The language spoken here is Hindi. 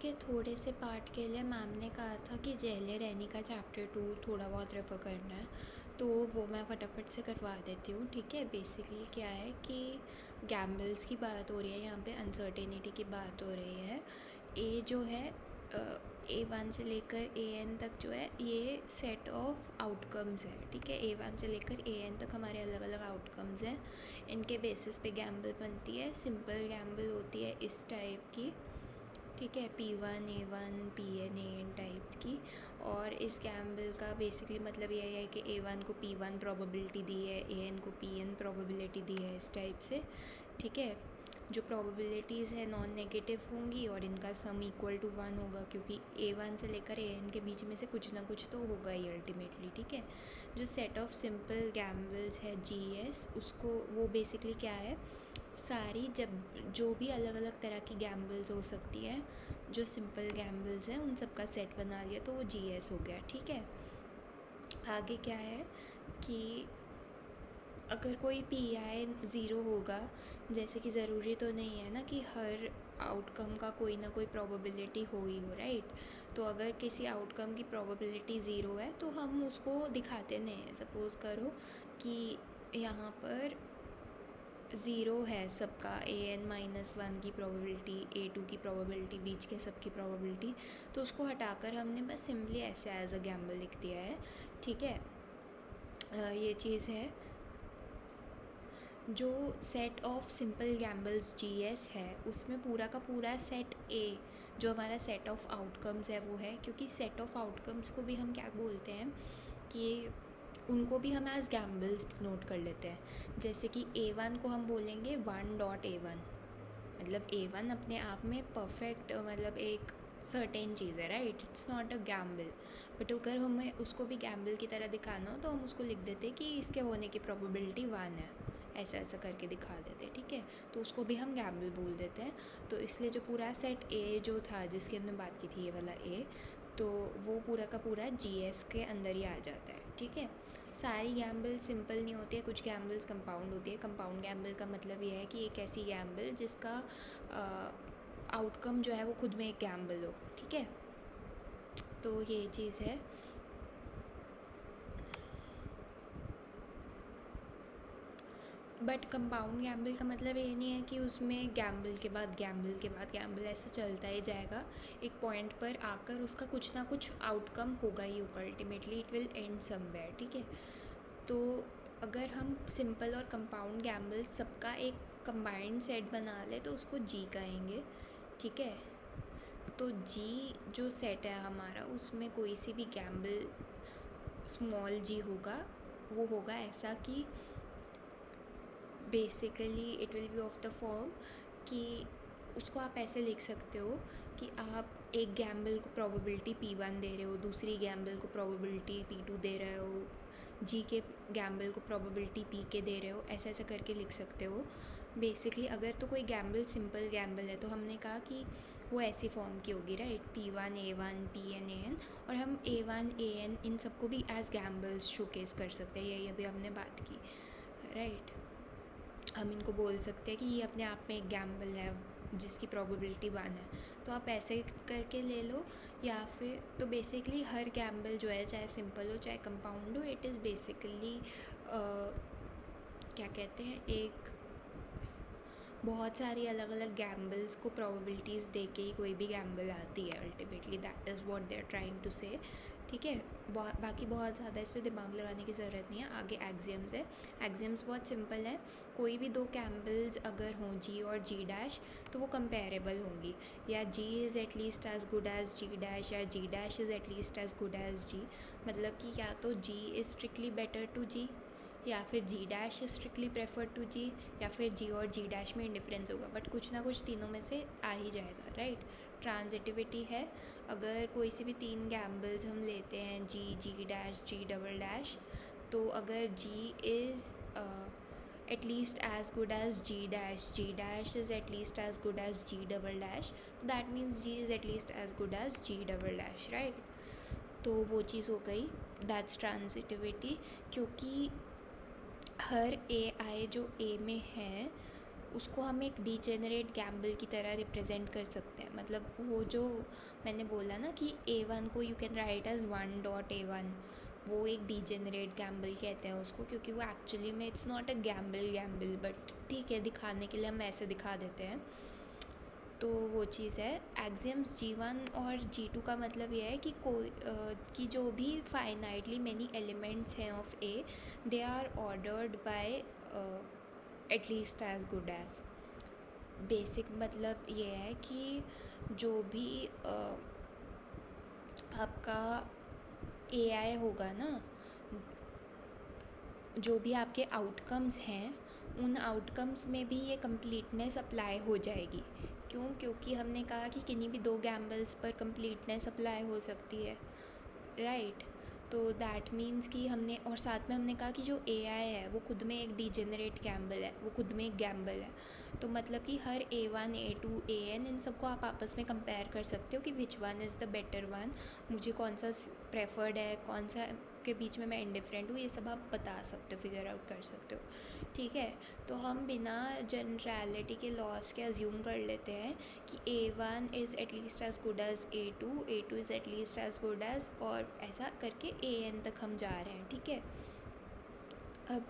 के थोड़े से पार्ट के लिए मैम ने कहा था कि जेले रैनी का चैप्टर 2 थोड़ा बहुत रेफ़र करना है, तो वो मैं फटाफट से करवा देती हूँ। ठीक है, बेसिकली क्या है कि गैम्बल्स की बात हो रही है, यहाँ पे अनसर्टेनिटी की बात हो रही है। ए जो है A1 से लेकर AN तक जो है ये सेट ऑफ आउटकम्स है। ठीक है, A1 से लेकर AN तक हमारे अलग अलग आउटकम्स हैं, इनके बेसिस पे गैम्बल बनती है। सिंपल गैम्बल होती है इस टाइप की, ठीक है, P1 A1 PN AN type की। और इस गैम्बल का बेसिकली मतलब यह है कि A1 को P1 प्रोबेबिलिटी दी है, AN को PN प्रोबेबिलिटी दी है, इस टाइप से। ठीक है, जो प्रोबेबिलिटीज़ है नॉन नेगेटिव होंगी और इनका सम इक्वल टू 1 होगा, क्योंकि A1 से लेकर AN के बीच में से कुछ ना कुछ तो होगा ही अल्टीमेटली। ठीक है, जो सेट ऑफ सिंपल गैम्बल्स है GS, उसको वो बेसिकली क्या है, सारी जब जो भी अलग अलग तरह की गैम्बल्स हो सकती है, जो सिंपल गैम्बल्स हैं उन सब का सेट बना लिया तो वो GS हो गया। ठीक है, आगे क्या है कि अगर कोई PI 0 होगा, जैसे कि ज़रूरी तो नहीं है ना कि हर आउटकम का कोई ना कोई प्रोबेबिलिटी हो ही हो, राइट। तो अगर किसी आउटकम की प्रोबेबिलिटी 0 है तो हम उसको दिखाते नहीं हैं। सपोज़ करो कि यहाँ पर 0 है सबका, AN-1 की प्रोबेबिलिटी, A2 की प्रोबेबिलिटी, बीच के सब की प्रोबेबिलिटी, तो उसको हटाकर हमने बस सिंपली ऐसे एज अ गैम्बल लिख दिया है। ठीक है, ये चीज़ है। जो set of simple gambles GS है उसमें पूरा का पूरा सेट A जो हमारा सेट ऑफ आउटकम्स है वो है, क्योंकि सेट ऑफ आउटकम्स को भी हम क्या बोलते हैं कि उनको भी हम एज गैम्बल्स नोट कर लेते हैं। जैसे कि A1 को हम बोलेंगे 1.A1, मतलब A1 अपने आप में परफेक्ट, मतलब एक सर्टेन चीज़ है, right, it's not a gamble. But अगर हमें उसको भी गैम्बल की तरह दिखाना हो तो हम उसको लिख देते कि इसके होने की प्रोबेबिलिटी 1 है, ऐसा ऐसा करके दिखा देते। ठीक है, तो उसको भी हम गैम्बल बोल देते हैं। तो इसलिए जो पूरा सेट A जो था जिसकी हमने बात की थी, ये वाला A, तो वो पूरा का पूरा GS के अंदर ही आ जाता है। ठीक है, सारी गैम्बल सिंपल नहीं होती है, कुछ गैम्बल्स कंपाउंड होती है। कंपाउंड गैम्बल का मतलब ये है कि एक ऐसी गैम्बल जिसका आउटकम जो है वो खुद में एक गैम्बल हो। ठीक है, तो ये चीज़ है। बट कंपाउंड गैम्बल का मतलब ये नहीं है कि उसमें गैम्बल के बाद गैम्बल के बाद गैम्बल ऐसे चलता ही जाएगा। एक पॉइंट पर आकर उसका कुछ ना कुछ आउटकम होगा ही होगा, ultimately it will and somewhere. ठीक है, तो अगर हम सिंपल और कंपाउंड गैम्बल सबका एक कंबाइंड सेट बना ले तो उसको G कहेंगे। ठीक है, तो G जो सेट है हमारा उसमें कोई सी भी गैम्बल स्मॉल g होगा, वो होगा ऐसा कि basically it will be of the form कि उसको आप ऐसे लिख सकते हो कि आप एक गैम्बल को प्रोबेबिलिटी P1 दे रहे हो, दूसरी गैम्बल को प्रोबेबिलिटी P2 दे रहे हो, G के गैम्बल को प्रोबेबिलिटी P के दे रहे हो, ऐसा ऐसा करके लिख सकते हो। बेसिकली अगर तो कोई गैम्बल सिंपल गैम्बल है तो हमने कहा कि वो ऐसी फॉर्म की होगी, right, P1 A1 PN AN, और हम A1 AN इन सबको भी एज गैम्बल्स शोकेस कर सकते हैं, यही अभी हमने बात की, राइट। हम इनको बोल सकते हैं कि ये अपने आप में एक गैम्बल है जिसकी प्रोबेबिलिटी 1 है, तो आप ऐसे करके ले लो। या फिर तो बेसिकली हर गैम्बल जो है, चाहे सिंपल हो चाहे कंपाउंड हो, इट इज़ बेसिकली क्या कहते हैं, एक बहुत सारी अलग अलग गैम्बल्स को प्रोबेबिलिटीज़ दे के ही कोई भी गैम्बल आती है ultimately, that is what they are trying to say. ठीक है, बाकी बहुत ज़्यादा इस पर दिमाग लगाने की ज़रूरत नहीं है। आगे एक्सियम्स है, एक्सियम्स बहुत सिंपल है। कोई भी दो गैम्बल्स अगर हों G और G डैश तो वो कंपेरेबल होंगी, या G is at least as good as G dash या G dash is at least as good as G। मतलब कि या तो G is strictly better to G, या फिर G dash strictly prefer to G, या फिर G और G डैश में इंडिफरेंस होगा, बट कुछ ना कुछ तीनों में से आ ही जाएगा, राइट। ट्रांजिटिविटी है, अगर कोई सी भी तीन गैम्बल्स हम लेते हैं G G dash G double dash, तो अगर G is at least as good as G dash is at least as good as G double dash, तो that means G is at least as good as G double dash, right. तो वो चीज़ हो गई, दैट्स ट्रांजिटिविटी। क्योंकि हर AI जो A में है उसको हम एक डीजेनरेट गैम्बल की तरह रिप्रेजेंट कर सकते हैं। मतलब वो जो मैंने बोला ना कि A1 को you can write as 1.A1, वो एक डीजेनरेट गैम्बल कहते हैं उसको, क्योंकि वो एक्चुअली में it's not a gamble but ठीक है, दिखाने के लिए हम ऐसे दिखा देते हैं। तो वो चीज़ है। एक्सियम्स G1 और G2 का मतलब ये है कि कोई कि जो भी फाइनाइटली मेनी एलिमेंट्स हैं of A, they are ordered by at least as good as. Basic मतलब ये है कि जो भी आपका AI होगा ना, जो भी आपके आउटकम्स हैं, उन आउटकम्स में भी ये कंप्लीटनेस अप्लाई हो जाएगी। क्यों? क्योंकि हमने कहा कि किन्हीं भी 2 गैम्बल्स पर कंप्लीटनेस अप्लाई हो सकती है, राइट? तो दैट मीन्स कि हमने, और साथ में हमने कहा कि जो AI है वो खुद में एक डीजेनरेट गैम्बल है, वो खुद में एक गैम्बल है। तो मतलब कि हर A1 A2 AN इन सबको आप आपस में कंपेयर कर सकते हो कि which one is the better one, मुझे कौन सा प्रेफर्ड है, कौन सा के बीच में मैं इंडिफरेंट हूँ, ये सब आप बता सकते हो, फिगर आउट कर सकते हो, ठीक है? तो हम बिना जनरलिटी के लॉस के अज्यूम कर लेते हैं कि A1 is at least as good as A2, A2 is at least as good as, और ऐसा करके AN तक हम जा रहे हैं, ठीक है? अब